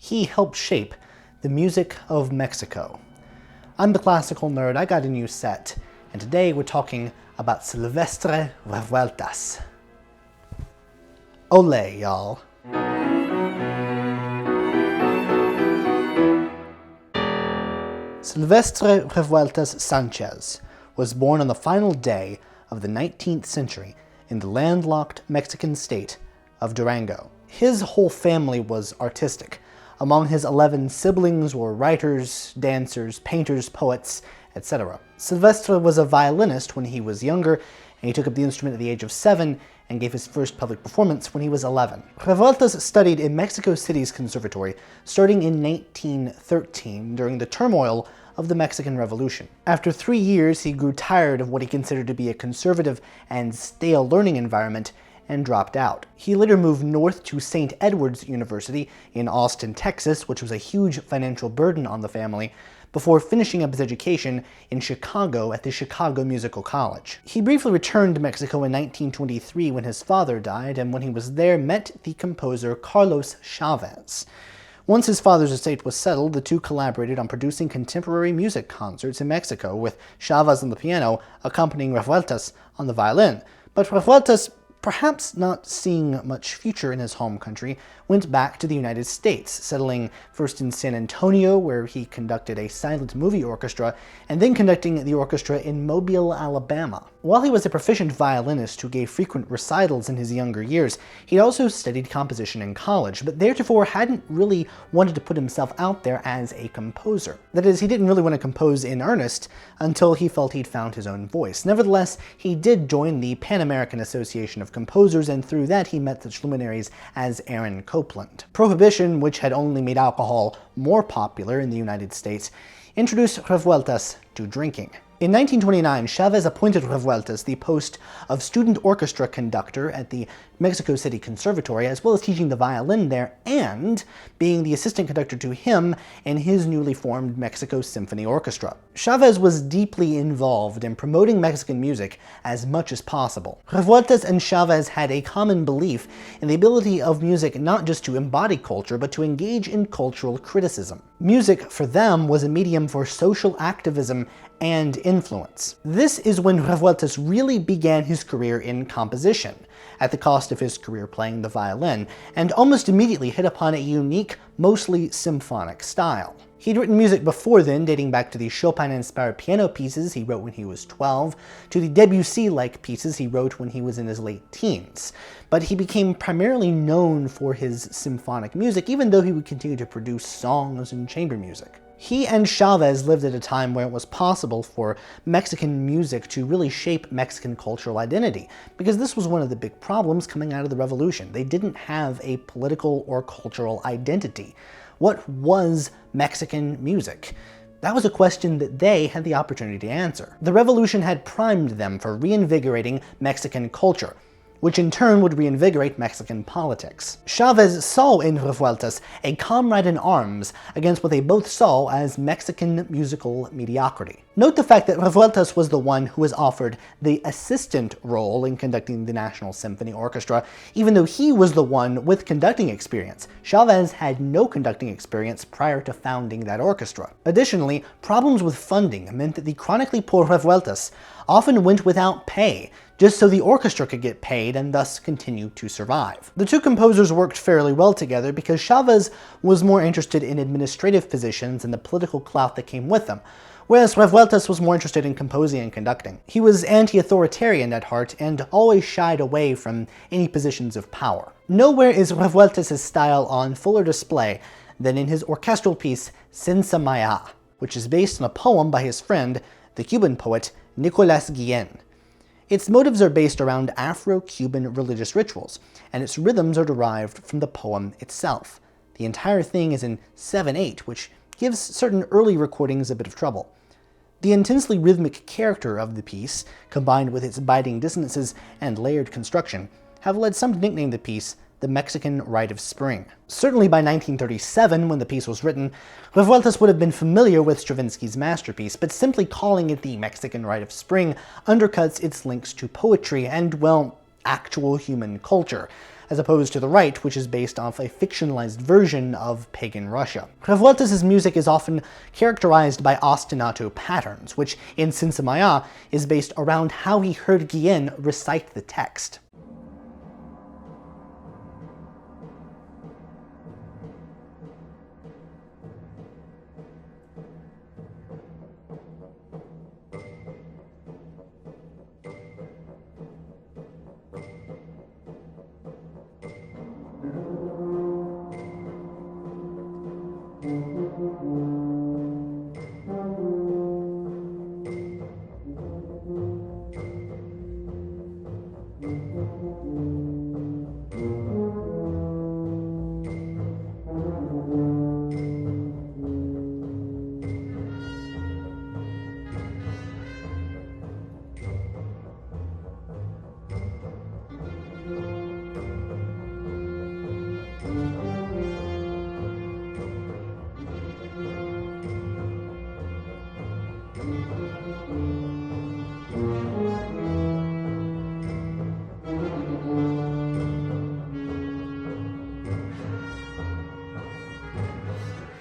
He helped shape the music of Mexico. I'm the classical nerd, I got a new set, and today we're talking about Silvestre Revueltas. Ole, y'all. Silvestre Revueltas Sanchez was born on the final day of the 19th century in the landlocked Mexican state of Durango. His whole family was artistic. Among his 11 siblings were writers, dancers, painters, poets, etc. Silvestre was a violinist when he was younger, and he took up the instrument at the age of 7 and gave his first public performance when he was 11. Revueltas studied in Mexico City's conservatory starting in 1913 during the turmoil of the Mexican Revolution. After 3 years, he grew tired of what he considered to be a conservative and stale learning environment and dropped out. He later moved north to St. Edward's University in Austin, Texas, which was a huge financial burden on the family, before finishing up his education in Chicago at the Chicago Musical College. He briefly returned to Mexico in 1923 when his father died, and when he was there met the composer Carlos Chavez. Once his father's estate was settled, the two collaborated on producing contemporary music concerts in Mexico, with Chavez on the piano accompanying Revueltas on the violin. But Revueltas, perhaps not seeing much future in his home country, went back to the United States, settling first in San Antonio, where he conducted a silent movie orchestra, and then conducting the orchestra in Mobile, Alabama. While he was a proficient violinist who gave frequent recitals in his younger years, he also studied composition in college, but theretofore hadn't really wanted to put himself out there as a composer. That is, he didn't really want to compose in earnest until he felt he'd found his own voice. Nevertheless, he did join the Pan American Association of Composers, and through that he met such luminaries as Aaron Copland. Prohibition, which had only made alcohol more popular in the United States, introduced Revueltas to drinking. In 1929, Chavez appointed Revueltas the post of student orchestra conductor at the Mexico City Conservatory, as well as teaching the violin there and being the assistant conductor to him in his newly formed Mexico Symphony Orchestra. Chavez was deeply involved in promoting Mexican music as much as possible. Revueltas and Chavez had a common belief in the ability of music not just to embody culture, but to engage in cultural criticism. Music, for them, was a medium for social activism and influence. This is when Revueltas really began his career in composition, at the cost of his career playing the violin, and almost immediately hit upon a unique, mostly symphonic style. He'd written music before then, dating back to the Chopin-inspired piano pieces he wrote when he was 12, to the Debussy-like pieces he wrote when he was in his late teens. But he became primarily known for his symphonic music, even though he would continue to produce songs and chamber music. He and Chavez lived at a time where it was possible for Mexican music to really shape Mexican cultural identity, because this was one of the big problems coming out of the revolution. They didn't have a political or cultural identity. What was Mexican music? That was a question that they had the opportunity to answer. The revolution had primed them for reinvigorating Mexican culture, which in turn would reinvigorate Mexican politics. Chavez saw in Revueltas a comrade in arms against what they both saw as Mexican musical mediocrity. Note the fact that Revueltas was the one who was offered the assistant role in conducting the National Symphony Orchestra, even though he was the one with conducting experience. Chavez had no conducting experience prior to founding that orchestra. Additionally, problems with funding meant that the chronically poor Revueltas often went without pay, just so the orchestra could get paid and thus continue to survive. The two composers worked fairly well together because Chavez was more interested in administrative positions and the political clout that came with them, whereas Revueltas was more interested in composing and conducting. He was anti-authoritarian at heart and always shied away from any positions of power. Nowhere is Revueltas' style on fuller display than in his orchestral piece Sensemayá, which is based on a poem by his friend, the Cuban poet Nicolas Guillen. Its motives are based around Afro-Cuban religious rituals, and its rhythms are derived from the poem itself. The entire thing is in 7/8, which gives certain early recordings a bit of trouble. The intensely rhythmic character of the piece, combined with its biting dissonances and layered construction, have led some to nickname the piece the Mexican Rite of Spring. Certainly by 1937, when the piece was written, Revueltas would have been familiar with Stravinsky's masterpiece, but simply calling it the Mexican Rite of Spring undercuts its links to poetry and, well, actual human culture. as opposed to the right, which is based off a fictionalized version of pagan Russia. Revueltas' music is often characterized by ostinato patterns, which in Sensemayá is based around how he heard Guillen recite the text.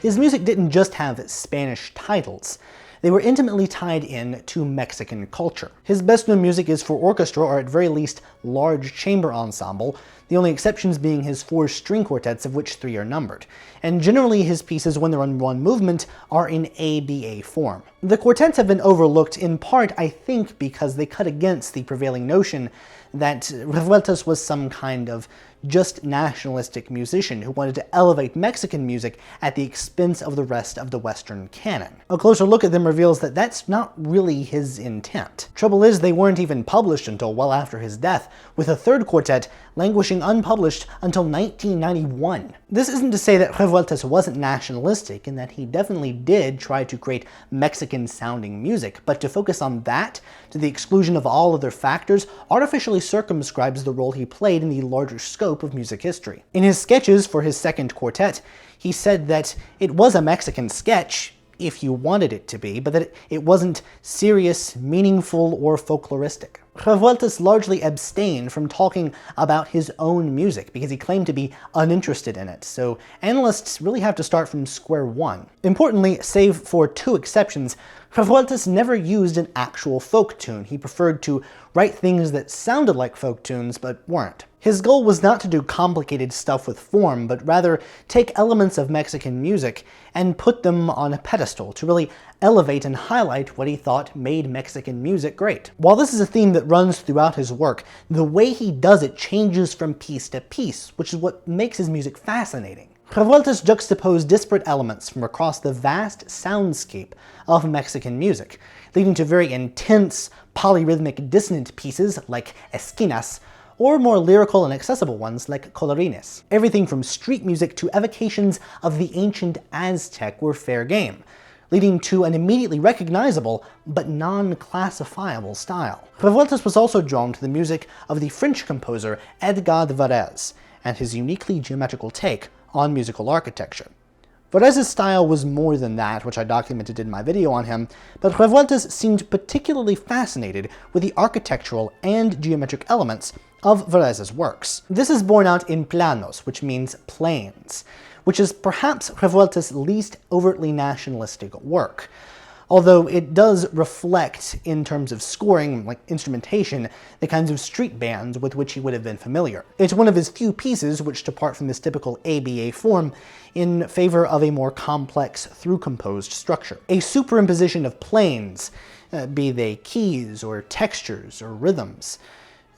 His music didn't just have Spanish titles. They were intimately tied in to Mexican culture. His best-known music is for orchestra, or at very least large chamber ensemble, the only exceptions being his 4 string quartets, of which 3 are numbered. And generally his pieces, when they're on one movement, are in ABA form. The quartets have been overlooked in part, I think, because they cut against the prevailing notion that Revueltas was some kind of just nationalistic musician who wanted to elevate Mexican music at the expense of the rest of the Western canon. A closer look at them reveals that that's not really his intent. Trouble is, they weren't even published until well after his death, with a 3rd quartet languishing unpublished until 1991. This isn't to say that Revueltas wasn't nationalistic, in that he definitely did try to create Mexican-sounding music, but to focus on that, to the exclusion of all other factors, artificially circumscribes the role he played in the larger scope of music history. In his sketches for his 2nd quartet, he said that it was a Mexican sketch, if you wanted it to be, but that it wasn't serious, meaningful, or folkloristic. Revueltas largely abstained from talking about his own music because he claimed to be uninterested in it, so analysts really have to start from square one. Importantly, save for 2 exceptions, Revueltas never used an actual folk tune. He preferred to write things that sounded like folk tunes but weren't. His goal was not to do complicated stuff with form, but rather take elements of Mexican music and put them on a pedestal to really elevate and highlight what he thought made Mexican music great. While this is a theme that runs throughout his work, the way he does it changes from piece to piece, which is what makes his music fascinating. Revueltas juxtaposed disparate elements from across the vast soundscape of Mexican music, leading to very intense, polyrhythmic dissonant pieces like esquinas, or more lyrical and accessible ones like colorines. Everything from street music to evocations of the ancient Aztec were fair game, leading to an immediately recognizable but non-classifiable style. Revueltas was also drawn to the music of the French composer Edgar de Varese and his uniquely geometrical take on musical architecture. Varese's style was more than that, which I documented in my video on him, but Revueltas seemed particularly fascinated with the architectural and geometric elements of Varese's works. This is borne out in planos, which means plains, which is perhaps Revueltas' least overtly nationalistic work, although it does reflect, in terms of scoring, like instrumentation, the kinds of street bands with which he would have been familiar. It's one of his few pieces which depart from this typical ABA form in favor of a more complex, through-composed structure. A superimposition of planes, be they keys or textures or rhythms,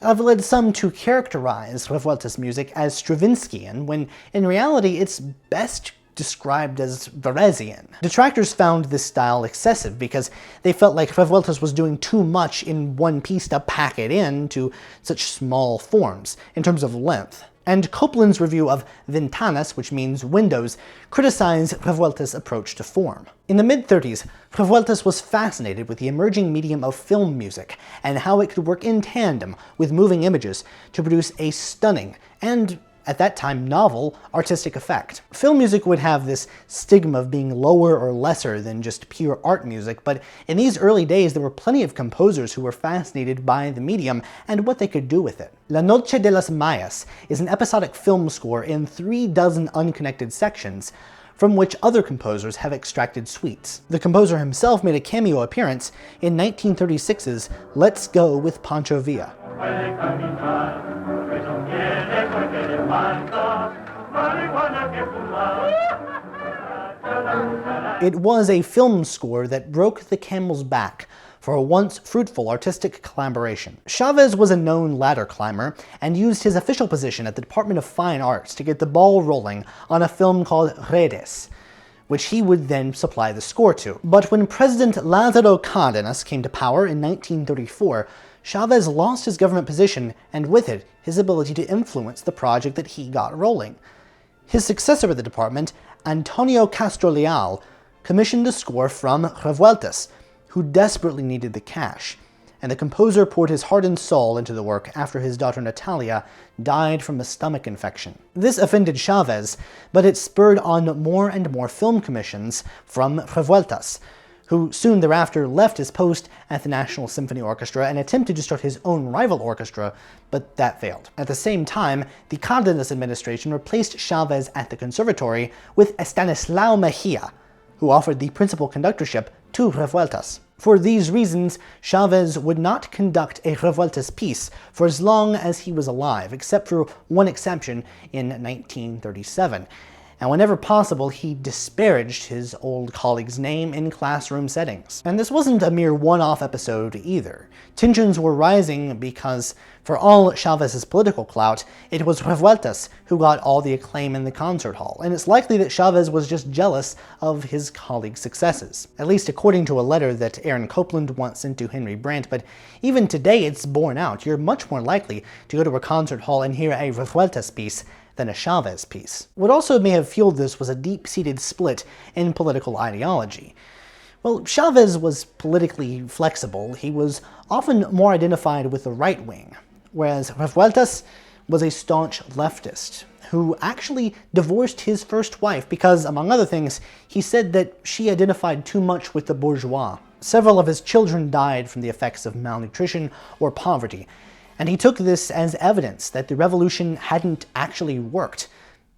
have led some to characterize Revueltas' music as Stravinskian, when in reality it's best described as Varesian. Detractors found this style excessive because they felt like Revueltas was doing too much in one piece to pack it into such small forms, in terms of length. And Copland's review of Ventanas, which means windows, criticized Revueltas' approach to form. In the mid-30s, Revueltas was fascinated with the emerging medium of film music and how it could work in tandem with moving images to produce a stunning and, at that time novel, artistic effect. Film music would have this stigma of being lower or lesser than just pure art music, but in these early days there were plenty of composers who were fascinated by the medium and what they could do with it. La Noche de las Mayas is an episodic film score in 36 unconnected sections, from which other composers have extracted suites. The composer himself made a cameo appearance in 1936's Let's Go with Pancho Villa. It was a film score that broke the camel's back for a once fruitful artistic collaboration. Chavez was a known ladder climber and used his official position at the Department of Fine Arts to get the ball rolling on a film called Redes, which he would then supply the score to. But when President Lázaro Cárdenas came to power in 1934, Chavez lost his government position and with it his ability to influence the project that he got rolling. His successor at the department, Antonio Castro Leal, commissioned the score from Revueltas, who desperately needed the cash, and the composer poured his heart and soul into the work after his daughter Natalia died from a stomach infection. This offended Chavez, but it spurred on more and more film commissions from Revueltas, who soon thereafter left his post at the National Symphony Orchestra and attempted to start his own rival orchestra, but that failed. At the same time, the Cárdenas administration replaced Chavez at the conservatory with Estanislao Mejia, who offered the principal conductorship to Revueltas. For these reasons, Chavez would not conduct a Revueltas piece for as long as he was alive, except for one exception in 1937. And whenever possible, he disparaged his old colleague's name in classroom settings. And this wasn't a mere one-off episode either. Tensions were rising because, for all Chavez's political clout, it was Revueltas who got all the acclaim in the concert hall, and it's likely that Chavez was just jealous of his colleague's successes. At least according to a letter that Aaron Copland once sent to Henry Brandt, but even today it's borne out. You're much more likely to go to a concert hall and hear a Revueltas piece than a Chavez piece. What also may have fueled this was a deep-seated split in political ideology. Well, Chavez was politically flexible. He was often more identified with the right wing, whereas Revueltas was a staunch leftist who actually divorced his first wife because, among other things, he said that she identified too much with the bourgeois. Several of his children died from the effects of malnutrition or poverty, and he took this as evidence that the revolution hadn't actually worked.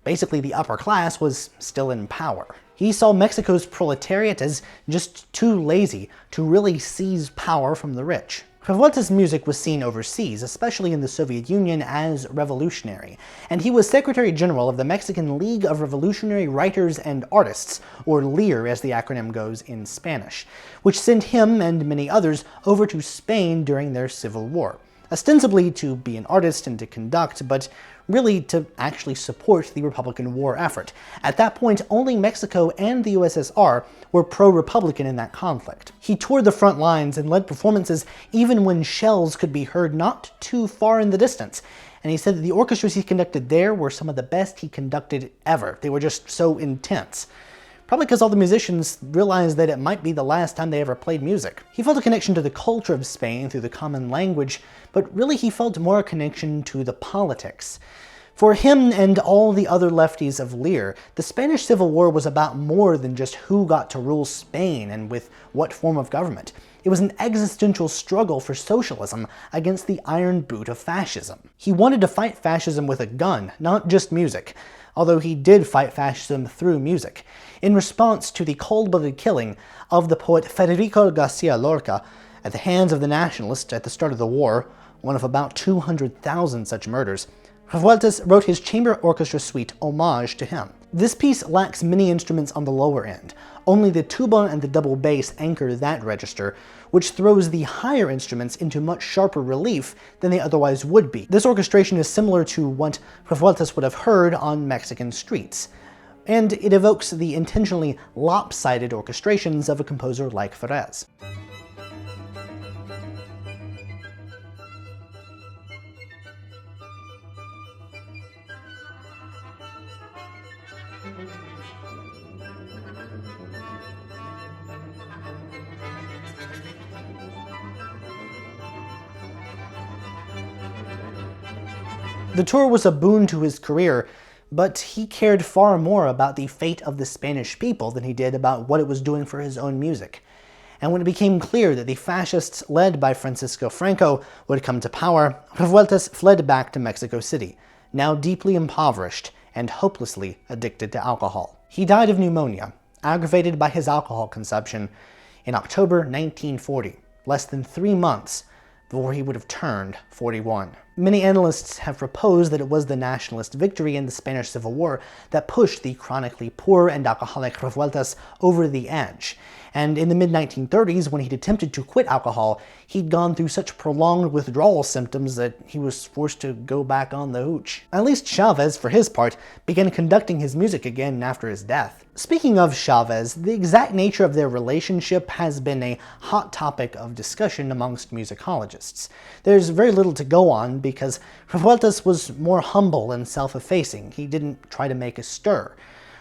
Basically, the upper class was still in power. He saw Mexico's proletariat as just too lazy to really seize power from the rich. Revueltas' music was seen overseas, especially in the Soviet Union, as revolutionary, and he was Secretary General of the Mexican League of Revolutionary Writers and Artists, or LIR as the acronym goes in Spanish, which sent him and many others over to Spain during their civil war, ostensibly to be an artist and to conduct, but really to actually support the Republican war effort. At that point, only Mexico and the USSR were pro-Republican in that conflict. He toured the front lines and led performances even when shells could be heard not too far in the distance, and he said that the orchestras he conducted there were some of the best he conducted ever. They were just so intense. Probably because all the musicians realized that it might be the last time they ever played music. He felt a connection to the culture of Spain through the common language, but really he felt more a connection to the politics. For him and all the other lefties of LIR, the Spanish Civil War was about more than just who got to rule Spain and with what form of government. It was an existential struggle for socialism against the iron boot of fascism. He wanted to fight fascism with a gun, not just music, although he did fight fascism through music, in response to the cold-blooded killing of the poet Federico García Lorca at the hands of the Nationalists at the start of the war, one of about 200,000 such murders. Revueltas wrote his chamber orchestra suite Homenaje to him. This piece lacks many instruments on the lower end. Only the tuba and the double bass anchor that register, which throws the higher instruments into much sharper relief than they otherwise would be. This orchestration is similar to what Revueltas would have heard on Mexican streets, and it evokes the intentionally lopsided orchestrations of a composer like Ferez. The tour was a boon to his career, but he cared far more about the fate of the Spanish people than he did about what it was doing for his own music. And when it became clear that the fascists led by Francisco Franco would come to power, Revueltas fled back to Mexico City, now deeply impoverished and hopelessly addicted to alcohol. He died of pneumonia, aggravated by his alcohol consumption, in October 1940, less than 3 months before he would have turned 41. Many analysts have proposed that it was the nationalist victory in the Spanish Civil War that pushed the chronically poor and alcoholic Revueltas over the edge. And in the mid-1930s, when he'd attempted to quit alcohol, he'd gone through such prolonged withdrawal symptoms that he was forced to go back on the hooch. At least Chavez, for his part, began conducting his music again after his death. Speaking of Chavez, the exact nature of their relationship has been a hot topic of discussion amongst musicologists. There's very little to go on because Revueltas was more humble and self-effacing. He didn't try to make a stir.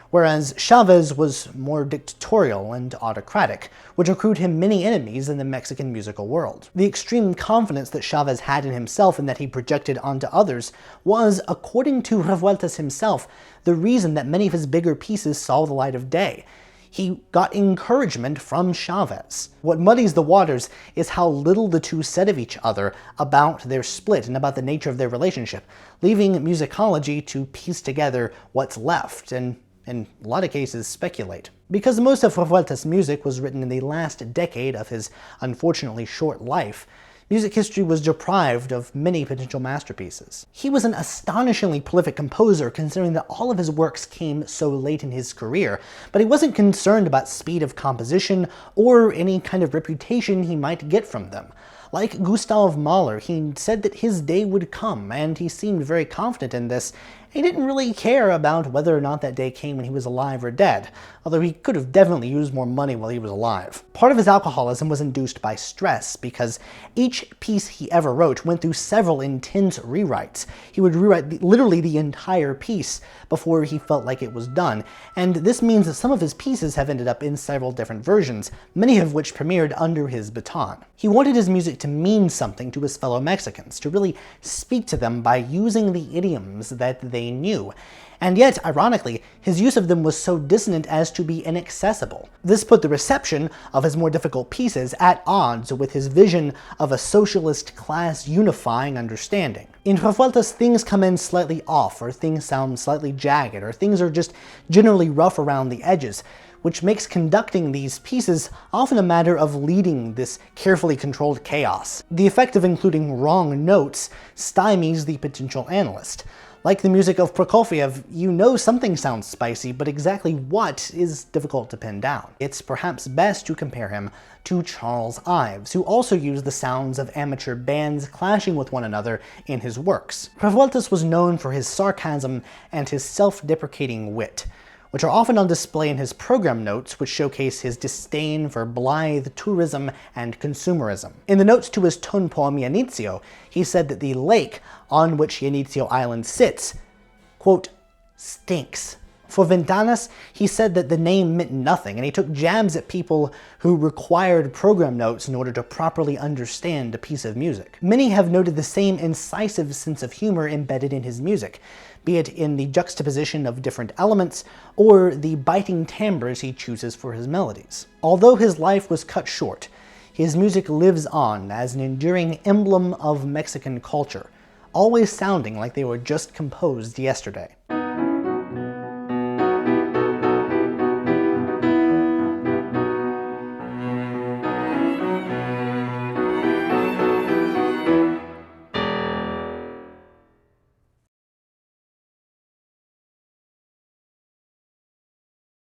Whereas Chavez was more dictatorial and autocratic, which accrued him many enemies in the Mexican musical world. The extreme confidence that Chavez had in himself and that he projected onto others was, according to Revueltas himself, the reason that many of his bigger pieces saw the light of day. He got encouragement from Chavez. What muddies the waters is how little the two said of each other about their split and about the nature of their relationship, leaving musicology to piece together what's left and in a lot of cases, speculate. Because most of Revueltas' music was written in the last decade of his unfortunately short life, music history was deprived of many potential masterpieces. He was an astonishingly prolific composer considering that all of his works came so late in his career, but he wasn't concerned about speed of composition or any kind of reputation he might get from them. Like Gustav Mahler, he said that his day would come, and he seemed very confident in this. He didn't really care about whether or not that day came when he was alive or dead, although he could have definitely used more money while he was alive. Part of his alcoholism was induced by stress, because each piece he ever wrote went through several intense rewrites. He would rewrite literally the entire piece before he felt like it was done, and this means that some of his pieces have ended up in several different versions, many of which premiered under his baton. He wanted his music to mean something to his fellow Mexicans, to really speak to them by using the idioms that they knew. And yet, ironically, his use of them was so dissonant as to be inaccessible. This put the reception of his more difficult pieces at odds with his vision of a socialist class unifying understanding. In Revueltas, things come in slightly off, or things sound slightly jagged, or things are just generally rough around the edges, which makes conducting these pieces often a matter of leading this carefully controlled chaos. The effect of including wrong notes stymies the potential analyst. Like the music of Prokofiev, you know something sounds spicy, but exactly what is difficult to pin down. It's perhaps best to compare him to Charles Ives, who also used the sounds of amateur bands clashing with one another in his works. Revueltas was known for his sarcasm and his self-deprecating wit, which are often on display in his program notes, which showcase his disdain for blithe tourism and consumerism. In the notes to his tone poem Yanitio, he said that the lake on which Yanitio Island sits, quote, stinks. For Ventanas, he said that the name meant nothing, and he took jabs at people who required program notes in order to properly understand a piece of music. Many have noted the same incisive sense of humor embedded in his music, be it in the juxtaposition of different elements or the biting timbres he chooses for his melodies. Although his life was cut short, his music lives on as an enduring emblem of Mexican culture, always sounding like they were just composed yesterday.